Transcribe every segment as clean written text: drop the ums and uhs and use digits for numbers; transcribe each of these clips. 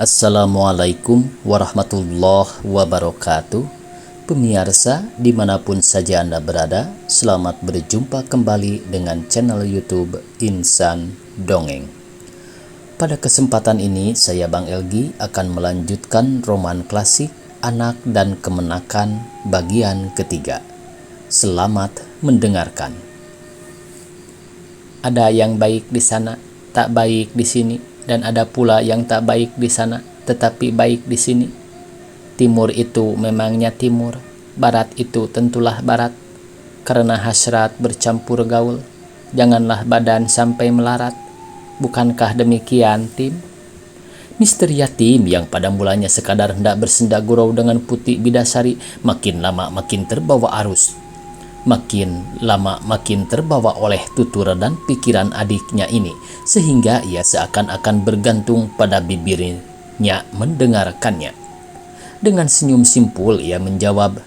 Assalamualaikum warahmatullahi wabarakatuh. Pemirsa dimanapun saja Anda berada, selamat berjumpa kembali dengan channel YouTube Insan Dongeng. Pada kesempatan ini saya Bang Elgi akan melanjutkan roman klasik Anak dan Kemenakan bagian ketiga. Selamat mendengarkan. Ada yang baik di sana, tak baik di sini, dan ada pula yang tak baik di sana, tetapi baik di sini. Timur itu memangnya timur, barat itu tentulah barat. Karena hasrat bercampur gaul, janganlah badan sampai melarat. Bukankah demikian, Tim? Mister Yatim yang pada mulanya sekadar hendak bersenda gurau dengan Putih Bidasari, makin lama makin terbawa arus. Makin lama makin terbawa oleh tutur dan pikiran adiknya ini, sehingga ia seakan-akan bergantung pada bibirnya mendengarkannya. Dengan senyum simpul ia menjawab,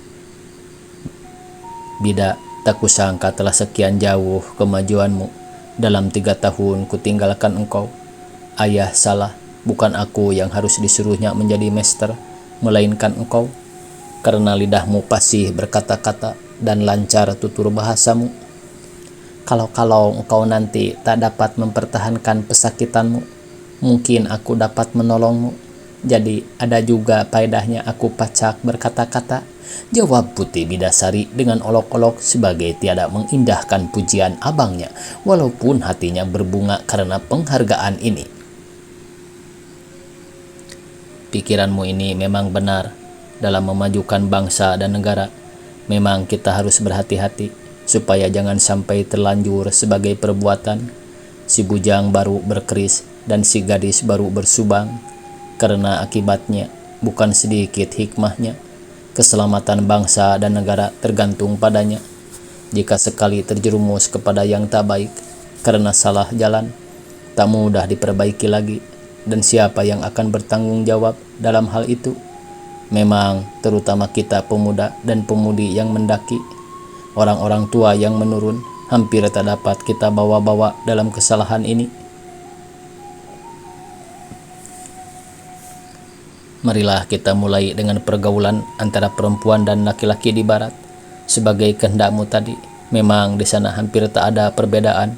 "Bida, tak kusangka telah sekian jauh kemajuanmu. Dalam 3 tahun kutinggalkan engkau. Ayah salah, bukan aku yang harus disuruhnya menjadi master, melainkan engkau. Karena lidahmu fasih berkata-kata dan lancar tutur bahasamu. Kalau engkau nanti tak dapat mempertahankan pesakitanmu, mungkin aku dapat menolongmu. Jadi ada juga faedahnya aku pacak berkata-kata," jawab Putih Bidasari dengan olok-olok sebagai tiada mengindahkan pujian abangnya, walaupun hatinya berbunga karena penghargaan ini. "Pikiranmu ini memang benar. Dalam memajukan bangsa dan negara, memang kita harus berhati-hati supaya jangan sampai terlanjur sebagai perbuatan si bujang baru berkeris dan si gadis baru bersubang, karena akibatnya bukan sedikit hikmahnya. Keselamatan bangsa dan negara tergantung padanya. Jika sekali terjerumus kepada yang tak baik karena salah jalan, tak mudah diperbaiki lagi, dan siapa yang akan bertanggung jawab dalam hal itu? Memang terutama kita pemuda dan pemudi yang mendaki. Orang-orang tua yang menurun hampir tak dapat kita bawa-bawa dalam kesalahan ini. Marilah kita mulai dengan pergaulan antara perempuan dan laki-laki di barat. Sebagai kehendakmu tadi, memang di sana hampir tak ada perbedaan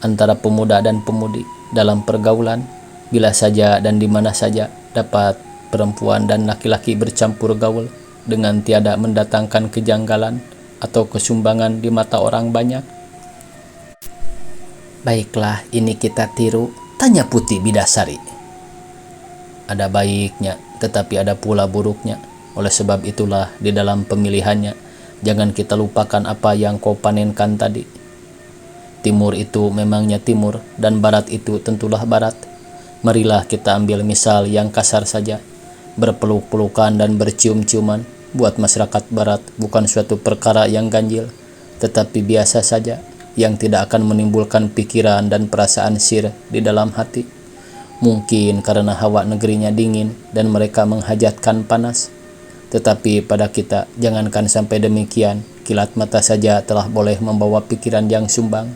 antara pemuda dan pemudi dalam pergaulan. Bila saja dan di mana saja dapat perempuan dan laki-laki bercampur gaul dengan tiada mendatangkan kejanggalan atau kesumbangan di mata orang banyak. "Baiklah, ini kita tiru," tanya Putih Bidasari. "Ada baiknya, tetapi ada pula buruknya. Oleh sebab itulah di dalam pemilihannya, jangan kita lupakan apa yang kau panenkan tadi. Timur itu memangnya timur, dan barat itu tentulah barat. Marilah kita ambil misal yang kasar saja. Berpeluk-pelukan dan bercium-ciuman buat masyarakat barat bukan suatu perkara yang ganjil, tetapi biasa saja, yang tidak akan menimbulkan pikiran dan perasaan sir di dalam hati. Mungkin karena hawa negerinya dingin dan mereka menghajatkan panas. Tetapi pada kita, jangankan sampai demikian, kilat mata saja telah boleh membawa pikiran yang sumbang,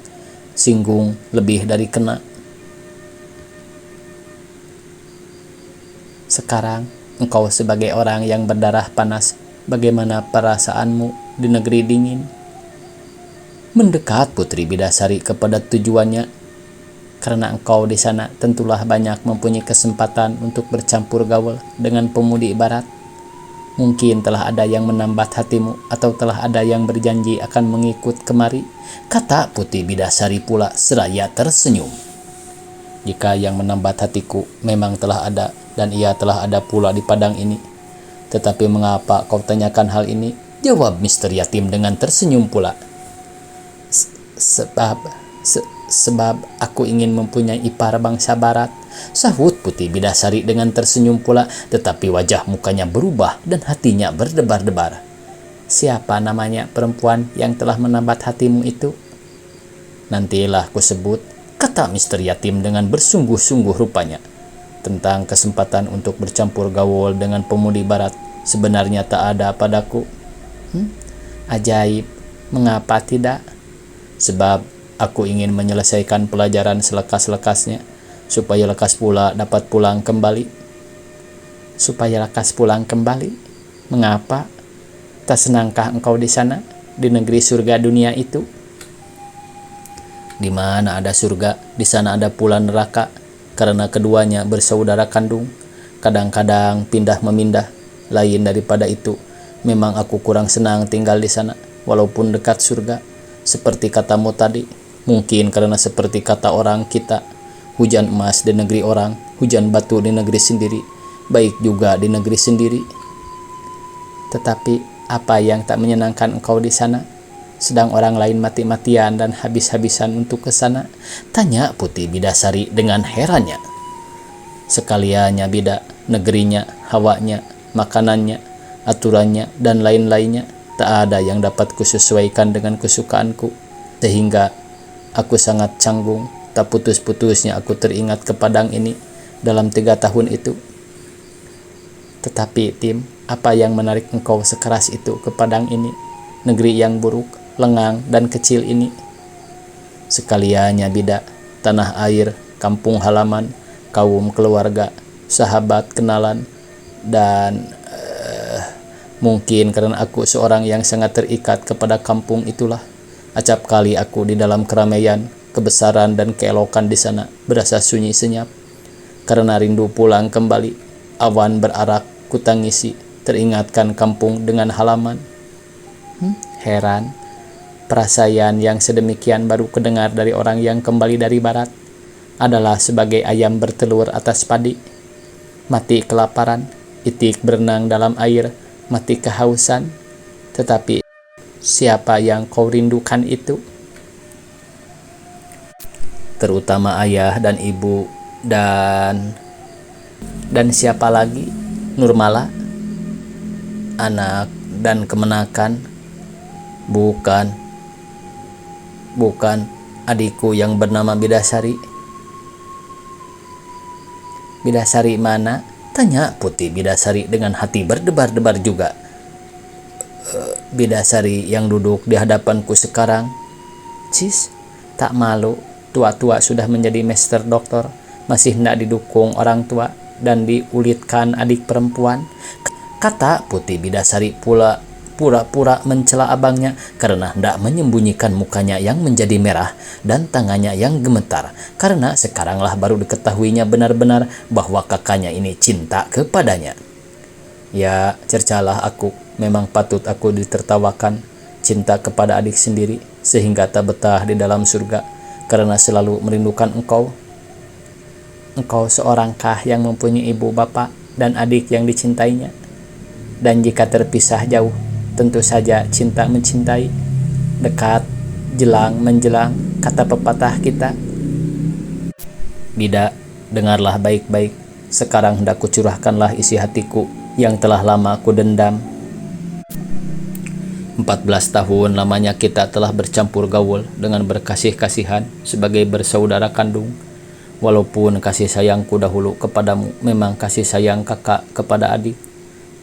singgung lebih dari kena. Sekarang, engkau sebagai orang yang berdarah panas, bagaimana perasaanmu di negeri dingin?" Mendekat Putih Bidasari kepada tujuannya. "Karena engkau di sana tentulah banyak mempunyai kesempatan untuk bercampur gaul dengan pemudi barat. Mungkin telah ada yang menambat hatimu atau telah ada yang berjanji akan mengikut kemari," kata Putih Bidasari pula seraya tersenyum. "Jika yang menambat hatiku memang telah ada, dan ia telah ada pula di padang ini. Tetapi mengapa kau tanyakan hal ini?" jawab Mister Yatim dengan tersenyum pula. Sebab aku ingin mempunyai ipar bangsa barat," sahut Putih Bidasari dengan tersenyum pula, tetapi wajah mukanya berubah dan hatinya berdebar-debar. "Siapa namanya perempuan yang telah menambat hatimu itu?" "Nantilah kusebut," kata Mister Yatim dengan bersungguh-sungguh rupanya. "Tentang kesempatan untuk bercampur gaul dengan pemudi barat sebenarnya tak ada padaku." "Ajaib, mengapa tidak?" "Sebab aku ingin menyelesaikan pelajaran selekas-lekasnya, supaya lekas pula dapat pulang kembali." supaya lekas pulang kembali. Mengapa? Tak senangkah engkau di sana, di negeri surga dunia itu? Di mana ada surga, di sana ada pula neraka, karena keduanya bersaudara kandung. Kadang-kadang pindah memindah. Lain daripada itu, memang aku kurang senang tinggal di sana, walaupun dekat surga. Seperti katamu tadi, mungkin karena seperti kata orang kita, hujan emas di negeri orang, hujan batu di negeri sendiri, baik juga di negeri sendiri. Tetapi apa yang tak menyenangkan engkau di sana? Sedang orang lain mati-matian dan habis-habisan untuk ke sana? Tanya Putih Bidasari dengan herannya. Sekaliannya beda, negerinya, hawanya, makanannya, aturannya, dan lain-lainnya, tak ada yang dapat kusesuaikan dengan kesukaanku, sehingga aku sangat canggung. Tak putus-putusnya aku teringat ke Padang ini dalam 3 tahun itu. Tetapi Tim, apa yang menarik engkau sekeras itu ke Padang ini, negeri yang buruk, lengang, dan kecil ini? Sekaliannya bida, tanah air, kampung halaman, kaum keluarga, sahabat, kenalan, dan mungkin karena aku seorang yang sangat terikat kepada kampung itulah, acap kali aku di dalam keramaian, kebesaran dan keelokan di sana berasa sunyi senyap. Karena rindu pulang kembali, awan berarak kutangisi, teringatkan kampung dengan halaman. Heran, perasaan yang sedemikian baru kedengar dari orang yang kembali dari barat. Adalah sebagai ayam bertelur atas padi. Mati kelaparan, itik berenang dalam air, mati kehausan. Tetapi siapa yang kau rindukan itu? Terutama ayah dan ibu dan siapa lagi? Nurmala, anak dan kemenakan. Bukan adikku yang bernama Bidasari. Bidasari mana? Tanya Putih Bidasari dengan hati berdebar-debar juga. Bidasari yang duduk di hadapanku sekarang. Cis, tak malu, tua-tua sudah menjadi master doktor, masih hendak didukung orang tua dan diulitkan adik perempuan. Kata Putih Bidasari pura-pura mencela abangnya karena hendak menyembunyikan mukanya yang menjadi merah dan tangannya yang gemetar, karena sekaranglah baru diketahuinya benar-benar bahwa kakaknya ini cinta kepadanya. Ya, cercalah aku, memang patut aku ditertawakan, cinta kepada adik sendiri sehingga tak betah di dalam surga karena selalu merindukan engkau. Engkau seorangkah yang mempunyai ibu, bapak, dan adik yang dicintainya? Dan jika terpisah jauh, tentu saja cinta mencintai. Dekat, jelang menjelang, kata pepatah kita. Bida, dengarlah baik-baik. Sekarang hendak kucurahkanlah isi hatiku yang telah lama ku dendam. 14 tahun lamanya kita telah bercampur gaul dengan berkasih-kasihan sebagai bersaudara kandung. Walaupun kasih sayangku dahulu kepadamu memang kasih sayang kakak kepada adik,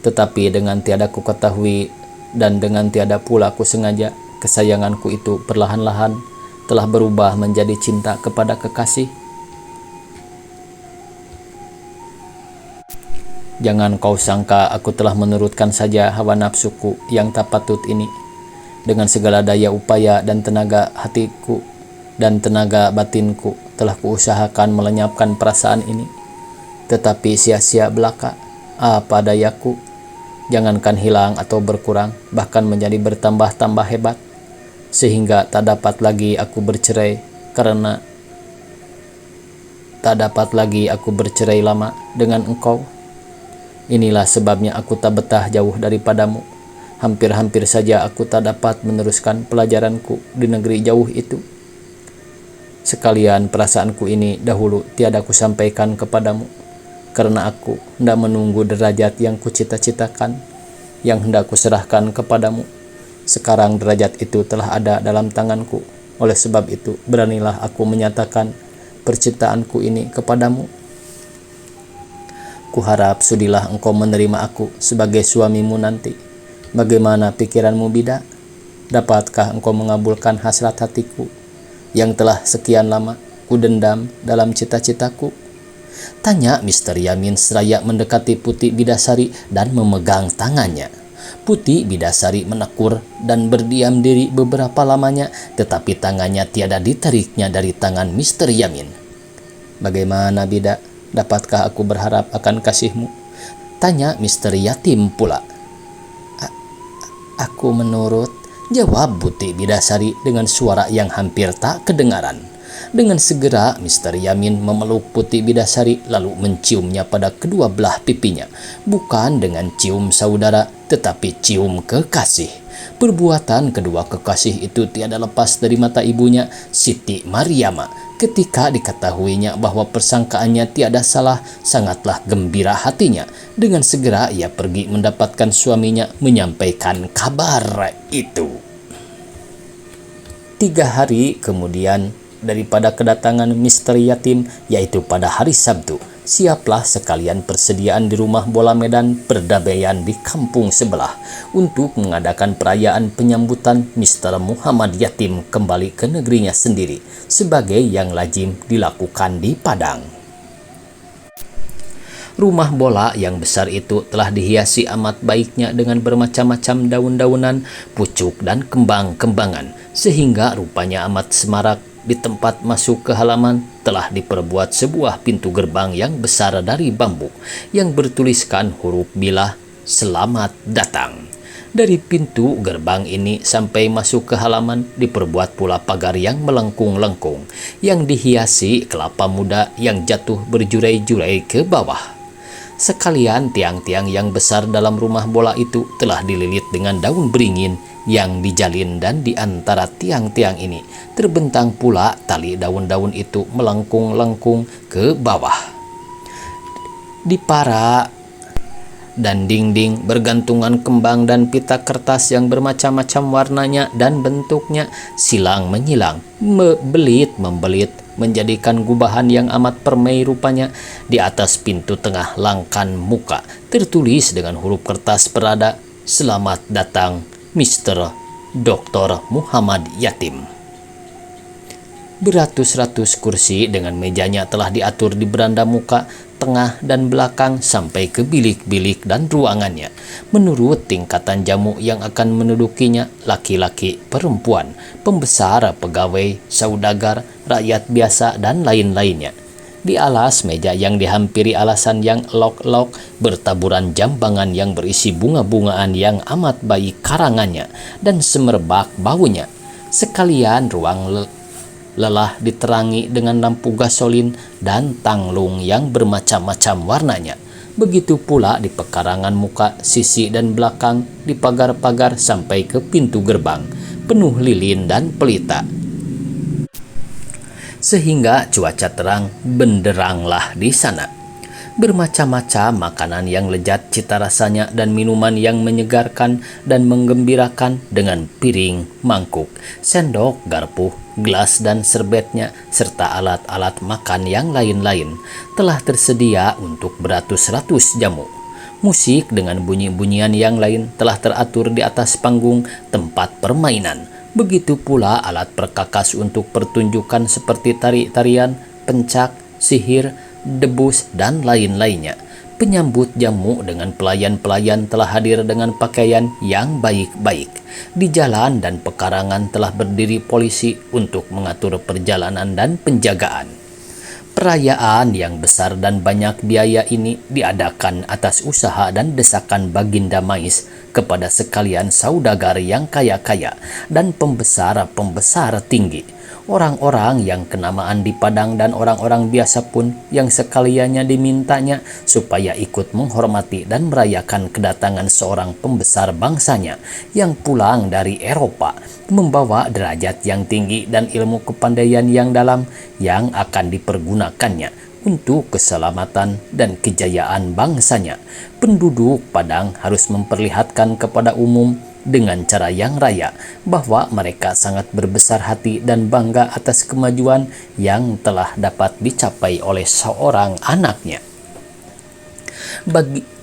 tetapi dengan tiada ku ketahui dan dengan tiada pula ku sengaja, kesayanganku itu perlahan-lahan telah berubah menjadi cinta kepada kekasih. Jangan kau sangka aku telah menurutkan saja hawa nafsuku yang tak patut ini. Dengan segala daya upaya dan tenaga hatiku dan tenaga batinku telah kuusahakan melenyapkan perasaan ini. Tetapi sia-sia belaka, apa dayaku. Jangankan hilang atau berkurang, bahkan menjadi bertambah-tambah hebat. Sehingga tak dapat lagi aku bercerai lama dengan engkau. Inilah sebabnya aku tak betah jauh daripadamu. Hampir-hampir saja aku tak dapat meneruskan pelajaranku di negeri jauh itu. Sekalian perasaanku ini dahulu tiada kusampaikan kepadamu, karena aku hendak menunggu derajat yang kucita-citakan, yang hendak kuserahkan kepadamu. Sekarang derajat itu telah ada dalam tanganku. Oleh sebab itu, beranilah aku menyatakan percintaanku ini kepadamu. Kuharap sudilah engkau menerima aku sebagai suamimu nanti. Bagaimana pikiranmu, Bida? Dapatkah engkau mengabulkan hasrat hatiku yang telah sekian lama ku dendam dalam cita-citaku? Tanya Mr. Yamin seraya mendekati Putih Bidasari dan memegang tangannya. Putih Bidasari menekur dan berdiam diri beberapa lamanya, tetapi tangannya tiada ditariknya dari tangan Mr. Yamin. "Bagaimana, Bida? Dapatkah aku berharap akan kasihmu?" tanya Mr. Yatim pula. "Aku menurut," jawab Putih Bidasari dengan suara yang hampir tak kedengaran. Dengan segera Mr. Yamin memeluk Putih Bidasari lalu menciumnya pada kedua belah pipinya. Bukan dengan cium saudara, tetapi cium kekasih. Perbuatan kedua kekasih itu tiada lepas dari mata ibunya, Siti Mariama. Ketika diketahuinya bahwa persangkaannya tiada salah, sangatlah gembira hatinya. Dengan segera ia pergi mendapatkan suaminya menyampaikan kabar itu. 3 hari kemudian daripada kedatangan Mr. Yatim, yaitu pada hari Sabtu, siaplah sekalian persediaan di rumah bola Medan Perdamaian di kampung sebelah untuk mengadakan perayaan penyambutan Mr. Muhammad Yatim kembali ke negerinya sendiri, sebagai yang lazim dilakukan di Padang. Rumah bola yang besar itu telah dihiasi amat baiknya dengan bermacam-macam daun-daunan, pucuk dan kembang-kembangan, sehingga rupanya amat semarak. Di tempat masuk ke halaman telah diperbuat sebuah pintu gerbang yang besar dari bambu yang bertuliskan huruf bilah "Selamat datang". Dari pintu gerbang ini sampai masuk ke halaman diperbuat pula pagar yang melengkung-lengkung yang dihiasi kelapa muda yang jatuh berjurai-jurai ke bawah. Sekalian tiang-tiang yang besar dalam rumah bola itu telah dililit dengan daun beringin yang dijalin, dan di antara tiang-tiang ini terbentang pula tali daun-daun itu melengkung-lengkung ke bawah. Di para dan dinding bergantungan kembang dan pita kertas yang bermacam-macam warnanya dan bentuknya, silang menyilang, membelit membelit, menjadikan gubahan yang amat permai rupanya. Di atas pintu tengah langkan muka tertulis dengan huruf kertas perada, "Selamat datang Mr. Dr. Muhammad Yatim". Beratus-ratus kursi dengan mejanya telah diatur di beranda muka, tengah dan belakang sampai ke bilik-bilik dan ruangannya, menurut tingkatan jamu yang akan mendudukinya, laki-laki, perempuan, pembesar, pegawai, saudagar, rakyat biasa, dan lain-lainnya. Di alas meja yang dihampiri alasan yang elok-elok bertaburan jambangan yang berisi bunga-bungaan yang amat baik karangannya dan semerbak baunya. Sekalian ruang lelah diterangi dengan lampu gasolin dan tanglung yang bermacam-macam warnanya. Begitu pula di pekarangan muka, sisi dan belakang, di pagar-pagar sampai ke pintu gerbang, penuh lilin dan pelita, sehingga cuaca terang benderanglah di sana. Bermacam-macam makanan yang lezat cita rasanya dan minuman yang menyegarkan dan menggembirakan dengan piring, mangkuk, sendok, garpu, gelas dan serbetnya, serta alat-alat makan yang lain-lain telah tersedia untuk beratus-ratus jamu. Musik dengan bunyi-bunyian yang lain telah teratur di atas panggung tempat permainan. Begitu pula alat perkakas untuk pertunjukan seperti tari-tarian, pencak, sihir, debus, dan lain-lainnya. Penyambut jamu dengan pelayan-pelayan telah hadir dengan pakaian yang baik-baik. Di jalan dan pekarangan telah berdiri polisi untuk mengatur perjalanan dan penjagaan. Perayaan yang besar dan banyak biaya ini diadakan atas usaha dan desakan Baginda Mais kepada sekalian saudagar yang kaya-kaya dan pembesar-pembesar tinggi. Orang-orang yang kenamaan di Padang dan orang-orang biasa pun yang sekaliannya dimintanya supaya ikut menghormati dan merayakan kedatangan seorang pembesar bangsanya yang pulang dari Eropa, membawa derajat yang tinggi dan ilmu kepandaian yang dalam yang akan dipergunakannya untuk keselamatan dan kejayaan bangsanya. Penduduk Padang harus memperlihatkan kepada umum dengan cara yang raya bahwa mereka sangat berbesar hati dan bangga atas kemajuan yang telah dapat dicapai oleh seorang anaknya.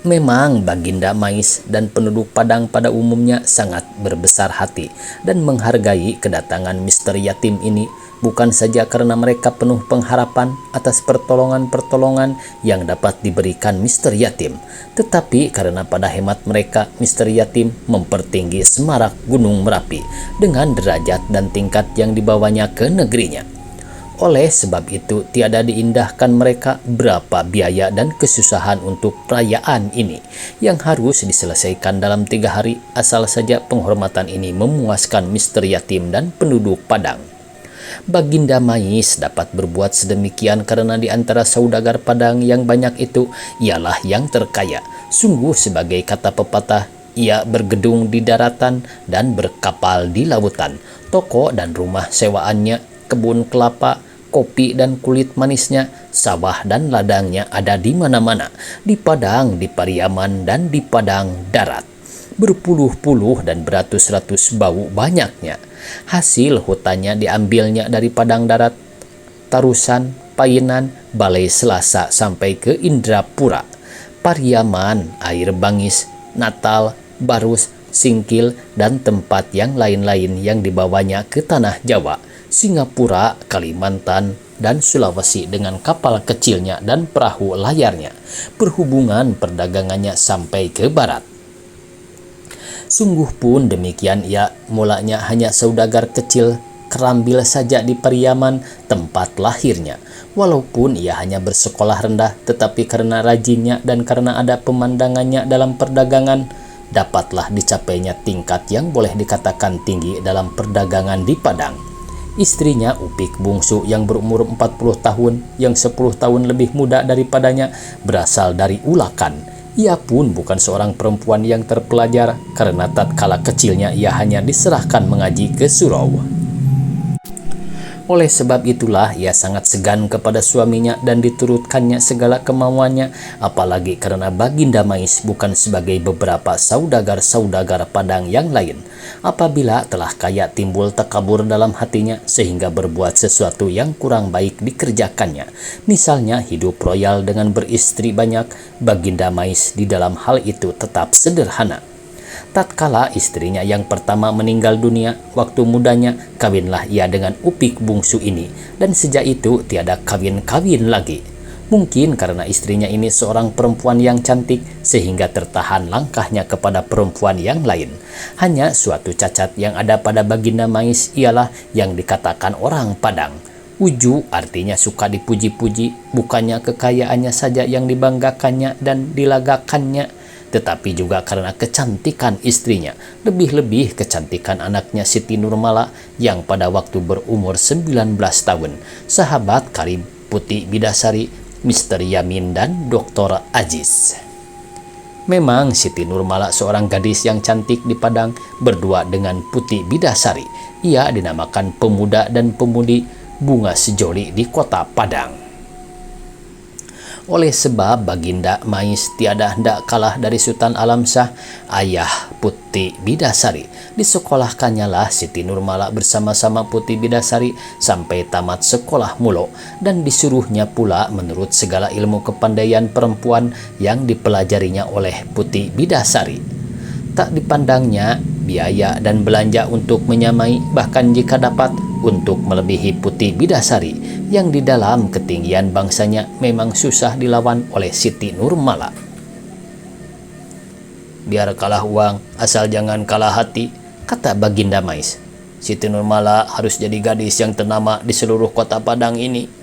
Memang Baginda Mais dan penduduk Padang pada umumnya sangat berbesar hati dan menghargai kedatangan Mr. Yatim ini, bukan saja karena mereka penuh pengharapan atas pertolongan-pertolongan yang dapat diberikan Mister Yatim, tetapi karena pada hemat mereka Mister Yatim mempertinggi semarak Gunung Merapi dengan derajat dan tingkat yang dibawanya ke negerinya. Oleh sebab itu, tiada diindahkan mereka berapa biaya dan kesusahan untuk perayaan ini yang harus diselesaikan dalam 3 hari, asal saja penghormatan ini memuaskan Mister Yatim dan penduduk Padang. Baginda Mais dapat berbuat sedemikian karena di antara saudagar Padang yang banyak itu, ialah yang terkaya. Sungguh sebagai kata pepatah, ia bergedung di daratan dan berkapal di lautan. Toko dan rumah sewaannya, kebun kelapa, kopi dan kulit manisnya, sawah dan ladangnya ada di mana-mana, di Padang, di Pariaman, dan di Padang darat. Berpuluh-puluh dan beratus-ratus bau banyaknya. Hasil hutannya diambilnya dari Padang darat, Tarusan, Painan, Balai Selasa sampai ke Indrapura, Pariaman, Air Bangis, Natal, Barus, Singkil, dan tempat yang lain-lain yang dibawanya ke tanah Jawa, Singapura, Kalimantan, dan Sulawesi dengan kapal kecilnya dan perahu layarnya. Perhubungan perdagangannya sampai ke barat. Sungguh pun demikian ia mulanya hanya saudagar kecil kerambil saja di Pariaman tempat lahirnya. Walaupun ia hanya bersekolah rendah, tetapi karena rajinnya dan karena ada pemandangannya dalam perdagangan, dapatlah dicapainya tingkat yang boleh dikatakan tinggi dalam perdagangan di Padang. Istrinya Upik bungsu yang berumur 40 tahun, yang 10 tahun lebih muda daripadanya, berasal dari Ulakan. Ia pun bukan seorang perempuan yang terpelajar, karena tatkala kecilnya ia hanya diserahkan mengaji ke surau. Oleh sebab itulah ia sangat segan kepada suaminya dan diturutkannya segala kemauannya, apalagi karena Baginda Mais bukan sebagai beberapa saudagar-saudagar Padang yang lain. Apabila telah kaya timbul takabur dalam hatinya sehingga berbuat sesuatu yang kurang baik dikerjakannya. Misalnya hidup royal dengan beristri banyak, Baginda Mais di dalam hal itu tetap sederhana. Tatkala istrinya yang pertama meninggal dunia, waktu mudanya kawinlah ia dengan Upik bungsu ini, dan sejak itu tiada kawin-kawin lagi. Mungkin karena istrinya ini seorang perempuan yang cantik sehingga tertahan langkahnya kepada perempuan yang lain. Hanya suatu cacat yang ada pada Baginda Mais ialah yang dikatakan orang Padang. Uju artinya suka dipuji-puji, bukannya kekayaannya saja yang dibanggakannya dan dilagakannya, tetapi juga karena kecantikan istrinya, lebih-lebih kecantikan anaknya Siti Nurmala yang pada waktu berumur 19 tahun, sahabat karib Putih Bidasari, Mister Yamin, dan Dr. Aziz. Memang Siti Nurmala seorang gadis yang cantik di Padang berdua dengan Putih Bidasari. Ia dinamakan pemuda dan pemudi bunga sejoli di kota Padang. Oleh sebab Baginda Mais tiada hendak kalah dari Sultan Alam Shah, ayah Putih Bidasari. Disekolahkannya lah Siti Nurmala bersama-sama Putih Bidasari sampai tamat sekolah mulo, dan disuruhnya pula menurut segala ilmu kepandaian perempuan yang dipelajarinya oleh Putih Bidasari. Tak dipandangnya biaya dan belanja untuk menyamai, bahkan jika dapat untuk melebihi Putih Bidasari yang di dalam ketinggian bangsanya memang susah dilawan oleh Siti Nurmala. Biar kalah uang, asal jangan kalah hati, kata Baginda Mais. Siti Nurmala harus jadi gadis yang ternama di seluruh kota Padang ini.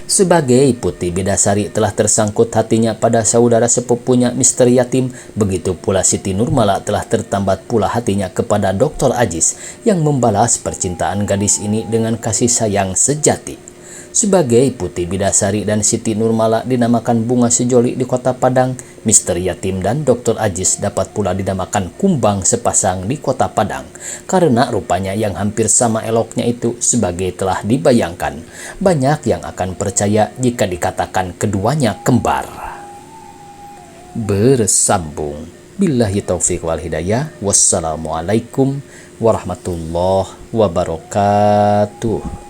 Sebagai Putih Bidasari telah tersangkut hatinya pada saudara sepupunya Mister Yatim, begitu pula Siti Nurmala telah tertambat pula hatinya kepada Dr. Aziz yang membalas percintaan gadis ini dengan kasih sayang sejati. Sebagai Putih Bidasari dan Siti Nurmala dinamakan bunga sejoli di kota Padang, Mister Yatim dan Dr. Aziz dapat pula dinamakan kumbang sepasang di kota Padang, karena rupanya yang hampir sama eloknya itu sebagai telah dibayangkan. Banyak yang akan percaya jika dikatakan keduanya kembar. Bersambung. Billahi taufiq wal hidayah. Wassalamualaikum warahmatullahi wabarakatuh.